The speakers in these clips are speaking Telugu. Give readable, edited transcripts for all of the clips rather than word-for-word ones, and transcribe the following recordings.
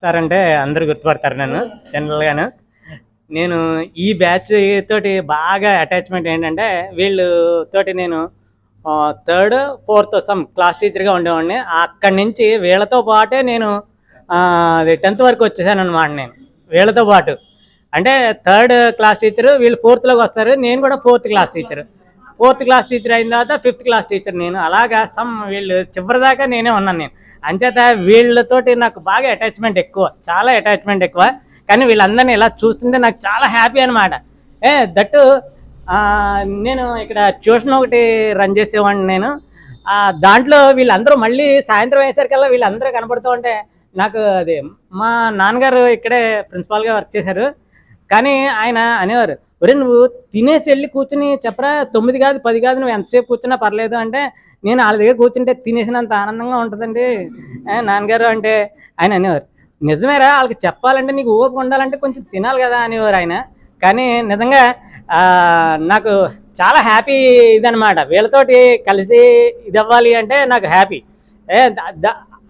సార్ అంటే అందరూ గుర్తుపడతారు నన్ను జనరల్గాను. నేను ఈ బ్యాచ్ తోటి బాగా అటాచ్మెంట్ ఏంటంటే వీళ్ళు తోటి నేను థర్డ్ ఫోర్త్ సమ్ క్లాస్ టీచర్గా ఉండేవాడిని. అక్కడి నుంచి వీళ్ళతో పాటే నేను అది 10th వరకు వచ్చేసాను అనమాట. నేను వీళ్ళతో పాటు అంటే థర్డ్ క్లాస్ టీచరు, వీళ్ళు ఫోర్త్లోకి వస్తారు, నేను కూడా ఫోర్త్ క్లాస్ టీచర్ అయిన తర్వాత 5th క్లాస్ టీచర్ నేను. అలాగా వీళ్ళు చివరిదాకా నేనే ఉన్నాను నేను. అంచేత వీళ్ళతోటి నాకు బాగా అటాచ్మెంట్ ఎక్కువ, చాలా అటాచ్మెంట్ ఎక్కువ. కానీ వీళ్ళందరినీ ఇలా చూస్తుంటే నాకు చాలా హ్యాపీ అనమాట. దట్టు నేను ఇక్కడ ట్యూషన్ ఒకటి రన్ చేసేవాడిని నేను. దాంట్లో వీళ్ళందరూ మళ్ళీ సాయంత్రం అయ్యేసరికల్లా వీళ్ళందరూ కనపడుతూ ఉంటే నాకు అది, మా నాన్నగారు ఇక్కడే ప్రిన్సిపాల్గా వర్క్ చేశారు. కానీ ఆయన అనేవారు, ఒరే నువ్వు తినేసి వెళ్ళి కూర్చుని చెప్పరా, 9 కాదు 10 కాదు నువ్వు ఎంతసేపు కూర్చున్నా పర్లేదు అంటే, నేను వాళ్ళ దగ్గర కూర్చుంటే తినేసినంత ఆనందంగా ఉంటుందండి నాన్నగారు అంటే. ఆయన అనేవారు, నిజమేరా, వాళ్ళకి చెప్పాలంటే నీకు ఓపిక ఉండాలంటే కొంచెం తినాలి కదా అనేవారు ఆయన. కానీ నిజంగా నాకు చాలా హ్యాపీ ఇదనమాట. వీళ్ళతోటి కలిసి ఇది అవ్వాలి అంటే నాకు హ్యాపీ.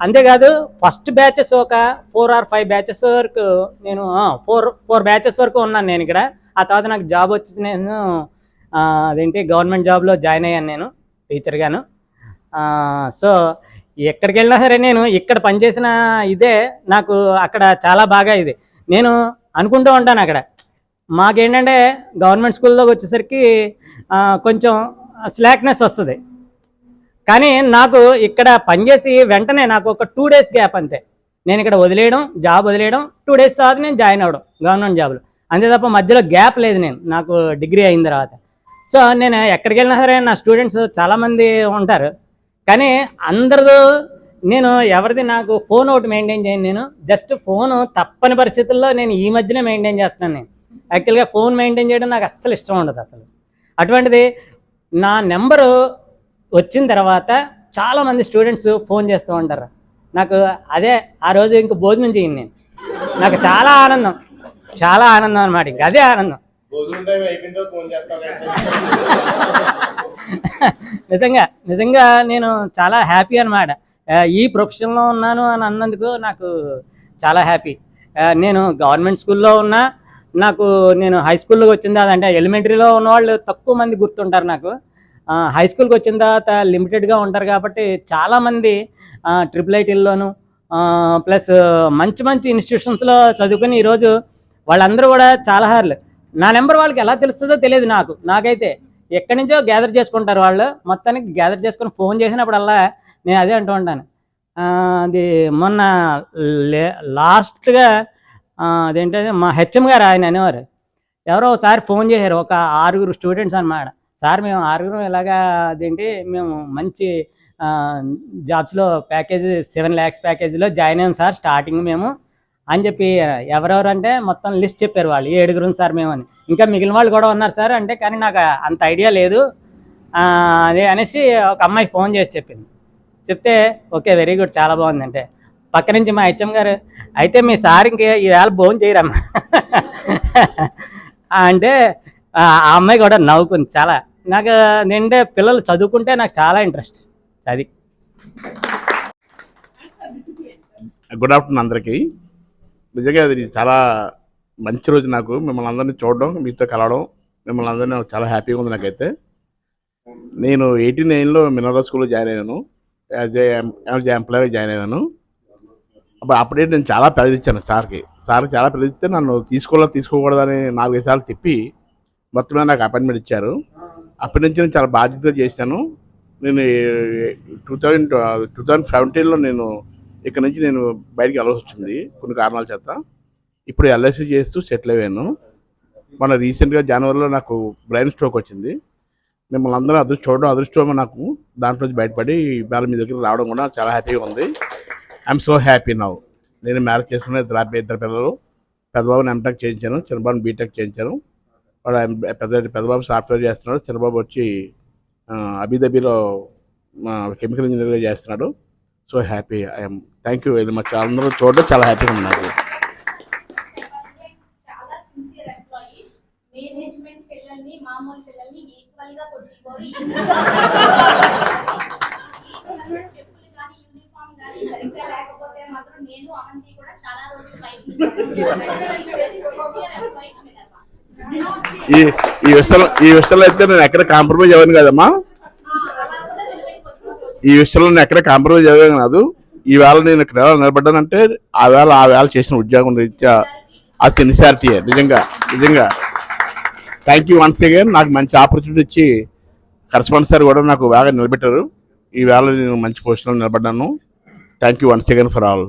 అంతేకాదు ఫస్ట్ బ్యాచెస్ ఒక 4 or 5 బ్యాచెస్ వరకు నేను 4 బ్యాచెస్ వరకు ఉన్నాను నేను ఇక్కడ. ఆ తర్వాత నాకు జాబ్ వచ్చి నేను అదేంటి గవర్నమెంట్ జాబ్లో జాయిన్ అయ్యాను నేను టీచర్గాను. సో ఎక్కడికి వెళ్ళినా సరే నేను ఇక్కడ పనిచేసిన ఇదే నాకు అక్కడ చాలా బాగా ఇది నేను అనుకుంటూ ఉంటాను. అక్కడ మాకేంటంటే గవర్నమెంట్ స్కూల్లోకి వచ్చేసరికి కొంచెం స్లాక్నెస్ వస్తుంది. కానీ నాకు ఇక్కడ పనిచేసి వెంటనే నాకు ఒక 2 days గ్యాప్ అంతే. నేను ఇక్కడ జాబ్ వదిలేయడం 2 days తర్వాత నేను జాయిన్ అవ్వడం గవర్నమెంట్ జాబ్లో. అంతే తప్ప మధ్యలో గ్యాప్ లేదు నాకు డిగ్రీ అయిన తర్వాత. సో నేను ఎక్కడికి వెళ్ళినా సరే నా స్టూడెంట్స్ చాలామంది ఉంటారు. కానీ అందరూ నేను ఎవరిది నాకు ఫోన్ ఒకటి మెయింటైన్ చేయను. నేను జస్ట్ ఫోను తప్పని పరిస్థితుల్లో నేను ఈ మధ్యనే మెయింటైన్ చేస్తున్నాను. నేను యాక్చువల్గా ఫోన్ మెయింటైన్ చేయడం నాకు అస్సలు ఇష్టం ఉండదు అసలు. అటువంటిది నా నెంబరు వచ్చిన తర్వాత చాలామంది స్టూడెంట్స్ ఫోన్ చేస్తూ ఉంటారు నాకు. అదే ఆ రోజు ఇంక భోజనం చేయను నేను. నాకు చాలా ఆనందం అనమాట. ఇంక అదే ఆనందం. నిజంగా నేను చాలా హ్యాపీ అనమాట. ఈ ప్రొఫెషన్లో ఉన్నాను అని అన్నందుకు నాకు చాలా హ్యాపీ. నేను గవర్నమెంట్ స్కూల్లో ఉన్నా, నేను హై స్కూల్లోకి వచ్చిన తర్వాత, అంటే ఎలిమెంటరీలో ఉన్నవాళ్ళు తక్కువ మంది గుర్తుంటారు నాకు. హై స్కూల్కి వచ్చిన తర్వాత లిమిటెడ్గా ఉంటారు కాబట్టి చాలామంది IIITలోను ప్లస్ మంచి ఇన్స్టిట్యూషన్స్లో చదువుకుని ఈరోజు వాళ్ళందరూ కూడా చాలా సార్లు నా నెంబర్ వాళ్ళకి ఎలా తెలుస్తుందో తెలియదు నాకైతే. ఎక్కడి నుంచో గ్యాదర్ చేసుకుంటారు వాళ్ళు. మొత్తానికి గ్యాదర్ చేసుకుని ఫోన్ చేసినప్పుడల్లా నేను అదే అంటూ ఉంటాను. అది మొన్న లాస్ట్గా అదేంటంటే మా హెచ్ఎం గారు ఆయన అనేవారు, ఎవరో ఒకసారి ఫోన్ చేశారు, ఒక 6 స్టూడెంట్స్ అన్నమాట. సార్ మేము 6 ఇలాగా అదేంటి మేము మంచి జాబ్స్లో ప్యాకేజ్ 7 lakhs ప్యాకేజీలో జాయిన్ అయ్యాం సార్ స్టార్టింగ్ మేము అని చెప్పి. ఎవరెవరు అంటే మొత్తం లిస్ట్ చెప్పారు వాళ్ళు, 7 సార్ మేము అని. ఇంకా మిగిలిన వాళ్ళు కూడా ఉన్నారు సార్ అంటే, కానీ నాకు అంత ఐడియా లేదు అదే అనేసి ఒక అమ్మాయి ఫోన్ చేసి చెప్తే ఓకే వెరీ గుడ్ చాలా బాగుంది అంటే, పక్క నుంచి మా హెచ్ఎం గారు, అయితే మీ సార్ ఇంక ఈవేళ భోజనం చేయరమ్మా అంటే ఆ అమ్మాయి కూడా నవ్వుకుంది చాలా. నాకు ఏంటంటే పిల్లలు చదువుకుంటే నాకు చాలా ఇంట్రెస్ట్. అది. గుడ్ ఆఫ్టర్నూన్ అందరికీ. నిజంగా అది చాలా మంచి రోజు నాకు, మిమ్మల్ని అందరినీ చూడడం, మీతో కలవడం, మిమ్మల్ని అందరినీ చాలా హ్యాపీగా ఉంది నాకైతే. నేను 89లో మినరల్ స్కూల్లో జాయిన్ అయ్యాను, యాజ్ ఏ ఎంప్లాయీ జాయిన్ అయ్యాను. అప్పుడే నేను చాలా ప్రయత్నించాను సార్కి చాలా ప్రయత్నిస్తే నన్ను తీసుకోకూడదని 4-5 సార్లు తిప్పి మొత్తం మీద నాకు అపాయింట్మెంట్ ఇచ్చారు. అప్పటి నుంచి నేను చాలా బాధ్యతగా చేశాను. నేను 2017లో నేను ఇక్కడ నుంచి నేను బయటికి వెళ్ళాల్సి వచ్చింది కొన్ని కారణాల చేత. ఇప్పుడు LIC చేస్తూ సెటిల్ అయ్యాను. మన రీసెంట్గా జనవరిలో నాకు బ్రెయిన్ స్ట్రోక్ వచ్చింది. మిమ్మల్ని అందరూ అదృష్టం నాకు దాంట్లో బయటపడి ఇవాళ మీ దగ్గర రావడం కూడా చాలా హ్యాపీగా ఉంది. I'm so happy now. నేను మ్యారేజ్ చేసుకున్న 2 పిల్లలు. పెద్దబాబుని MTech చేయించాను, చిన్నబాబుని BTech చేయించాను. వాడు పెద్దబాబు సాఫ్ట్వేర్ చేస్తున్నాడు, చిన్నబాబు వచ్చి అబుదాబిలో కెమికల్ ఇంజనీర్గా చేస్తున్నాడు. So happy I'm. Thank you very much. అందరూ చూడడం చాలా హ్యాపీగా ఉన్నారు. సరిగ్గా లేకపోతే మాత్రం నేను అవంతి కూడా చాలా రోజులు ఈ ఈ విషయంలో అయితే నేను ఎక్కడ కాంప్రమైజ్ అవ్వను కదమ్మా. ఈ విషయంలో నేను ఎక్కడ కాంప్రమైజ్ అవ్వను కాదు. ఈవేళ నేను ఇక్కడ నిలబడ్డానంటే ఆ వేళ చేసిన ఉద్యోగం రీత్యా ఆ సిన్సియారిటీ నిజంగా నిజంగా థ్యాంక్ యూ వన్స్ అగైన్. నాకు మంచి ఆపర్చునిటీ ఇచ్చి కరెస్పాండెంట్ సార్ కూడా నాకు బాగా నిలబెట్టారు. ఈవేళ నేను మంచి పొజిషన్లో నిలబడ్డాను. Thank you once again for all.